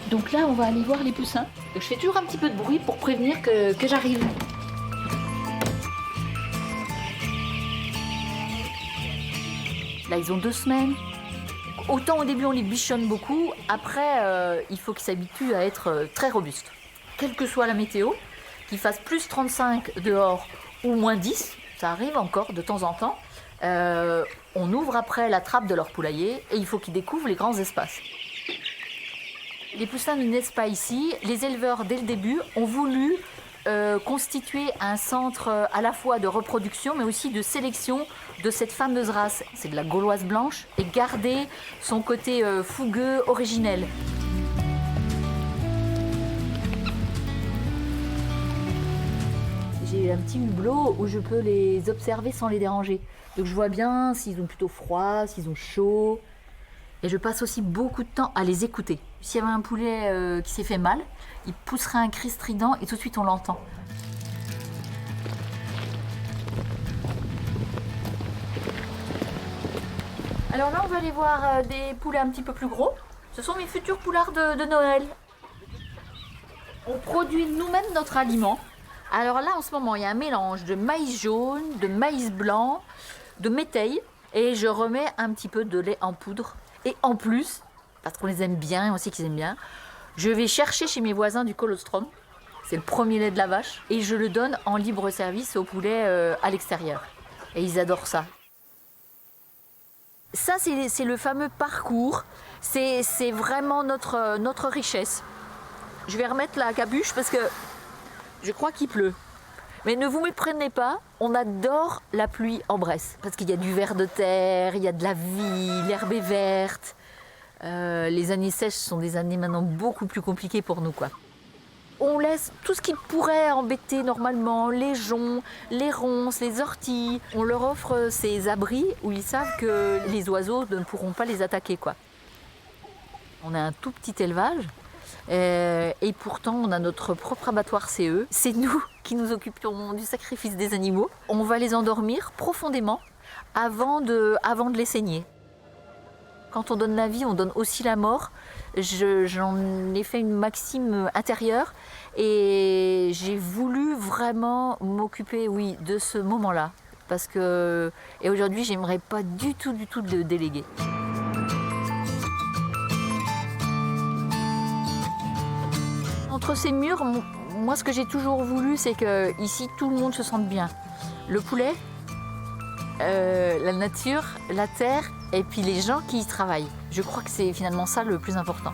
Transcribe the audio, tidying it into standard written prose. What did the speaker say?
Donc là, on va aller voir les poussins. Donc, je fais toujours un petit peu de bruit pour prévenir que j'arrive. Là, ils ont 2 semaines. Autant au début, on les bichonne beaucoup. Après, il faut qu'ils s'habituent à être très robustes. Quelle que soit la météo, qu'il fasse plus 35 dehors ou moins 10, ça arrive encore de temps en temps. On ouvre après la trappe de leur poulailler et il faut qu'ils découvrent les grands espaces. Les poussins ne naissent pas ici. Les éleveurs, dès le début, ont voulu constituer un centre à la fois de reproduction, mais aussi de sélection de cette fameuse race. C'est de la gauloise blanche et garder son côté fougueux, originel. J'ai un petit hublot où je peux les observer sans les déranger. Donc je vois bien s'ils ont plutôt froid, s'ils ont chaud. Et je passe aussi beaucoup de temps à les écouter. S'il y avait un poulet qui s'est fait mal, il pousserait un cri strident et tout de suite on l'entend. Alors là, on va aller voir des poulets un petit peu plus gros. Ce sont mes futurs poulards de Noël. On produit nous-mêmes notre aliment. Alors là, en ce moment, il y a un mélange de maïs jaune, de maïs blanc, de métaille. Et je remets un petit peu de lait en poudre. Et en plus, parce qu'on les aime bien et on sait qu'ils aiment bien, je vais chercher chez mes voisins du colostrum. C'est le premier lait de la vache. Et je le donne en libre service aux poulets à l'extérieur. Et ils adorent ça. Ça, c'est le fameux parcours. C'est vraiment notre richesse. Je vais remettre la capuche parce que je crois qu'il pleut. Mais ne vous méprenez pas, on adore la pluie en Bresse. Parce qu'il y a du ver de terre, il y a de la vie, l'herbe est verte. Les années sèches sont des années maintenant beaucoup plus compliquées pour nous, quoi. On laisse tout ce qui pourrait embêter normalement, les joncs, les ronces, les orties. On leur offre ces abris où ils savent que les oiseaux ne pourront pas les attaquer, quoi. On a un tout petit élevage. Et pourtant, on a notre propre abattoir CE. C'est nous qui nous occupons du sacrifice des animaux. On va les endormir profondément avant de les saigner. Quand on donne la vie, on donne aussi la mort. J'en ai fait une maxime intérieure et j'ai voulu vraiment m'occuper, oui, de ce moment-là. Parce que, et aujourd'hui, j'aimerais pas du tout le déléguer. Entre ces murs, moi, ce que j'ai toujours voulu, c'est que ici, tout le monde se sente bien. Le poulet, la nature, la terre, et puis les gens qui y travaillent. Je crois que c'est finalement ça le plus important.